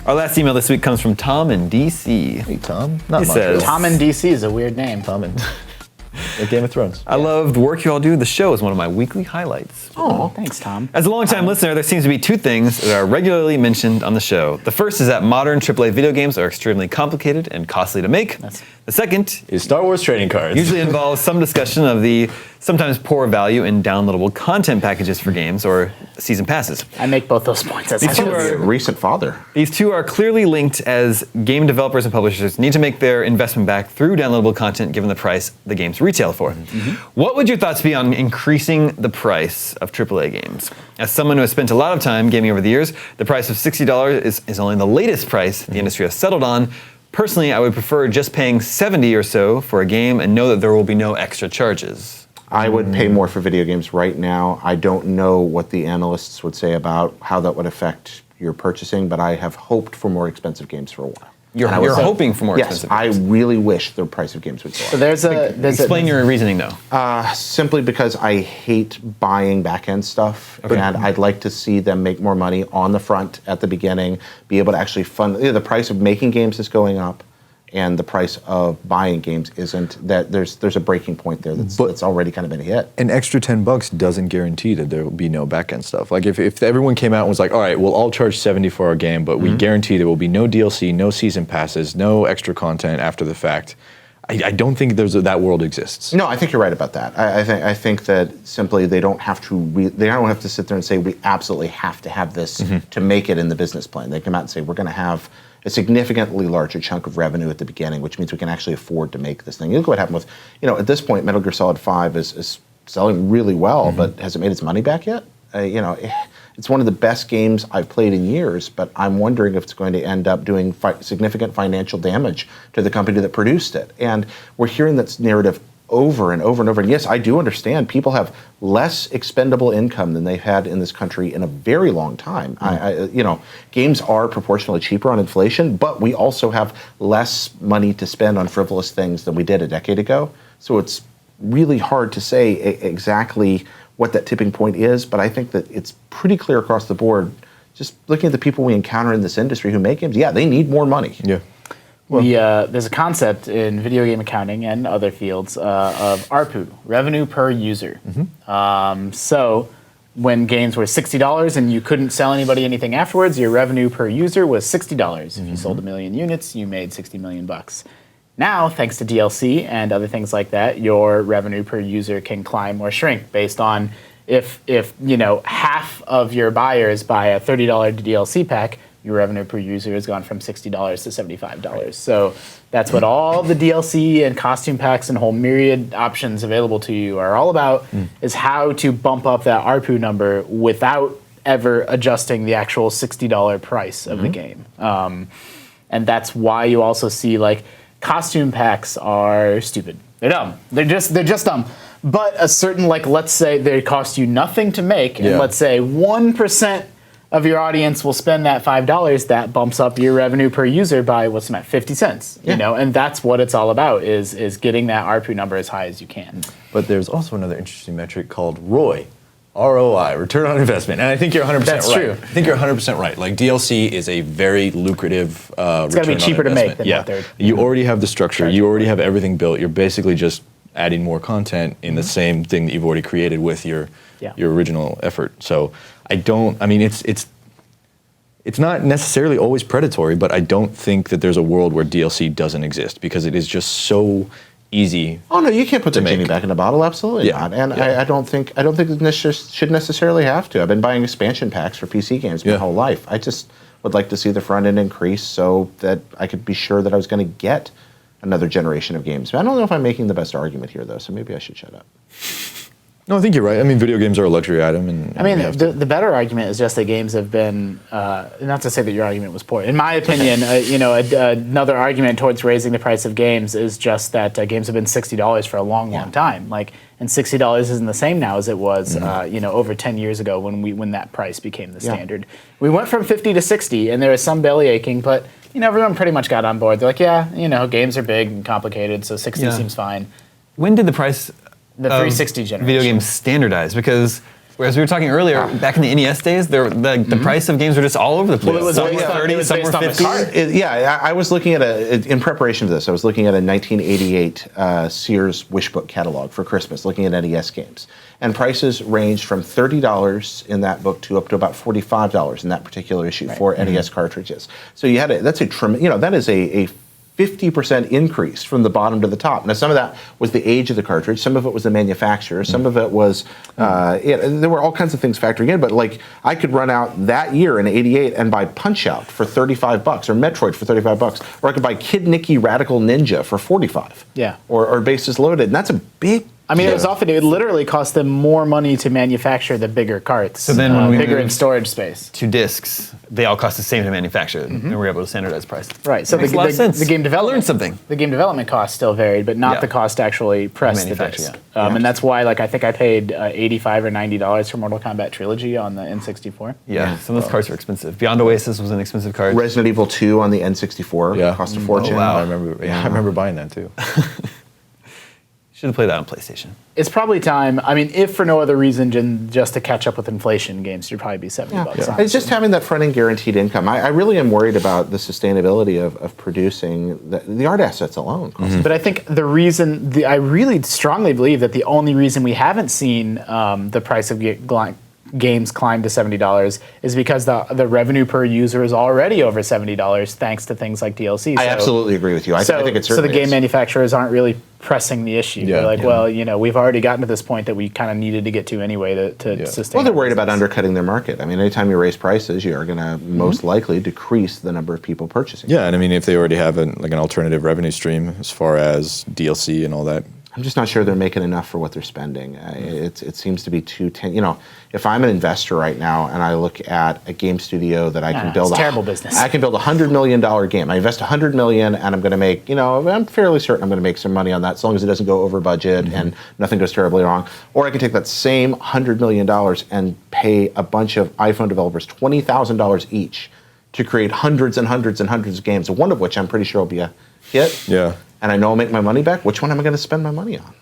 Our last email this week comes from Tom in DC. Hey, Tom. Not He much. says- really. Tom in DC is a weird name. Tom and like Game of Thrones. I love the work you all do. The show is one of my weekly highlights. Oh, thanks, Tom. As a longtime listener, there seems to be two things that are regularly mentioned on the show. The first is that modern AAA video games are extremely complicated and costly to make. The second Is Star Wars trading cards. usually involves some discussion of the sometimes poor value in downloadable content packages for games or season passes. I make both those points. As These two always. are- Recent father. These two are clearly linked as game developers and publishers need to make their investment back through downloadable content given the price the games retail for. What would your thoughts be on increasing the price of AAA games? As someone who has spent a lot of time gaming over the years, the price of $60 is only the latest price the industry has settled on. Personally, I would prefer just paying $70 or so for a game and know that there will be no extra charges. I would pay more for video games right now. I don't know what the analysts would say about how that would affect your purchasing, but I have hoped for more expensive games for a while. You're And I would say- hoping for more yes, expensive I games. really wish the price of games would go up. So there's Explain your reasoning though. Simply because I hate buying back-end stuff, and I'd like to see them make more money on the front at the beginning, be able to actually fund. The price of making games is going up, and the price of buying games isn't. That there's a breaking point there that's already kind of been hit. An extra $10 doesn't guarantee that there will be no back-end stuff. Like if everyone came out and was like, all right, we'll all charge $70 for our game, but we guarantee there will be no DLC, no season passes, no extra content after the fact. I don't think that world exists. No, I think you're right about that. I think that simply they don't have to sit there and say we absolutely have to have this to make it in the business plan. They come out and say we're going to have a significantly larger chunk of revenue at the beginning, which means we can actually afford to make this thing. You look what happened with, at this point, Metal Gear Solid 5 is selling really well, but has it made its money back yet? It's one of the best games I've played in years, but I'm wondering if it's going to end up doing significant financial damage to the company that produced it. And we're hearing that narrative over and over and over. And yes, I do understand people have less expendable income than they've had in this country in a very long time. Games are proportionally cheaper on inflation, but we also have less money to spend on frivolous things than we did a decade ago. So it's really hard to say exactly what that tipping point is, but I think that it's pretty clear across the board, just looking at the people we encounter in this industry who make games, they need more money. Yeah. There's a concept in video game accounting and other fields of ARPU, revenue per user. So when games were $60 and you couldn't sell anybody anything afterwards, your revenue per user was $60. If you sold 1 million units, you made $60 million. Now, thanks to DLC and other things like that, your revenue per user can climb or shrink based on if half of your buyers buy a $30 DLC pack, your revenue per user has gone from $60 to $75. So that's what all the DLC and costume packs and whole myriad options available to you are all about, is how to bump up that ARPU number without ever adjusting the actual $60 price of the game. And that's why you also see costume packs are stupid. They're dumb. They're just dumb. But a certain, let's say they cost you nothing to make, and let's say 1% of your audience will spend that $5, that bumps up your revenue per user by, 50 cents, and that's what it's all about, is getting that ARPU number as high as you can. But there's also another interesting metric called ROI. ROI, return on investment. And I think you're 100% That's right. true. I think you're 100% right. DLC is a very lucrative It's got to be cheaper to make than what they're... You already have the structure. You already have everything built. You're basically just adding more content in the same thing that you've already created with your original effort. So it's not necessarily always predatory, but I don't think that there's a world where DLC doesn't exist because it is just so easy. Oh no, you can't put the genie back in the bottle. Absolutely not. And I don't think this should necessarily have to. I've been buying expansion packs for PC games my whole life. I just would like to see the front end increase so that I could be sure that I was going to get another generation of games. I don't know if I'm making the best argument here though, so maybe I should shut up. No, I think you're right. Video games are a luxury item, and the better argument is just that games have been, not to say that your argument was poor. In my opinion, another argument towards raising the price of games is just that games have been $60 for a long time. And $60 isn't the same now as it was, over 10 years ago when that price became the standard. We went from 50 to 60, and there was some belly aching, but everyone pretty much got on board. They're like, games are big and complicated, so 60 seems fine. When did the price The 360 generation. video games standardized? Because Whereas we were talking earlier, back in the NES days, the price of games were just all over the place. Well, it was some based were on- 30, it was some were based on the 50. cart. I was looking at in preparation for this, I was looking at a 1988 Sears Wishbook catalog for Christmas, looking at NES games. And prices ranged from $30 in that book to up to about $45 in that particular issue for NES cartridges. So you had that is a 50% increase from the bottom to the top. Now, some of that was the age of the cartridge, some of it was the manufacturer, some of it was, there were all kinds of things factoring in, but like I could run out that year in '88 and buy Punch-Out for $35, or Metroid for $35, or I could buy Kid Nicky Radical Ninja for $45. Yeah. Or Bases Loaded, and that's a big. I mean, it literally cost them more money to manufacture the bigger carts. So then when we bigger in moved storage space. to discs, they all cost the same to manufacture, and we were able to standardize price. Right. So Makes a lot of sense. the game development Learned something. The game development cost still varied, but not Yeah. the cost to actually press the Manufacture, disc. yeah. And that's why, like, I think I paid $85 or $90 for Mortal Kombat Trilogy on the N64. Yeah, some of those cards are expensive. Beyond Oasis was an expensive card. Resident Evil 2 on the N64 cost a fortune. Oh, wow. I remember buying that too. Should have played that on PlayStation. It's probably time. I mean, if for no other reason than just to catch up with inflation, games should probably be $70. It's just having that front-end guaranteed income. I really am worried about the sustainability of producing the art assets alone. But I think the reason, I really strongly believe that the only reason we haven't seen the price of games climb to $70 is because the revenue per user is already over $70 thanks to things like DLC. I absolutely agree with you. I think it's so the game manufacturers aren't really pressing the issue. Yeah, They're like, yeah. well, we've already gotten to this point that we kind of needed to get to anyway to sustain. Well, they're our worried about business. undercutting their market. I mean, anytime you raise prices, you are going to most likely decrease the number of people purchasing. Yeah, and I mean, if they already have an alternative revenue stream as far as DLC and all that. I'm just not sure they're making enough for what they're spending. It seems to be too. If I'm an investor right now and I look at a game studio that I can build, it's terrible business. I can build $100 million game. I invest $100 million and I'm going to make, I'm fairly certain I'm going to make some money on that, as long as it doesn't go over budget and nothing goes terribly wrong. Or I can take that same $100 million and pay a bunch of iPhone developers $20,000 each to create hundreds and hundreds and hundreds of games, one of which I'm pretty sure will be a hit. Yeah. And I know I'll make my money back. Which one am I going to spend my money on?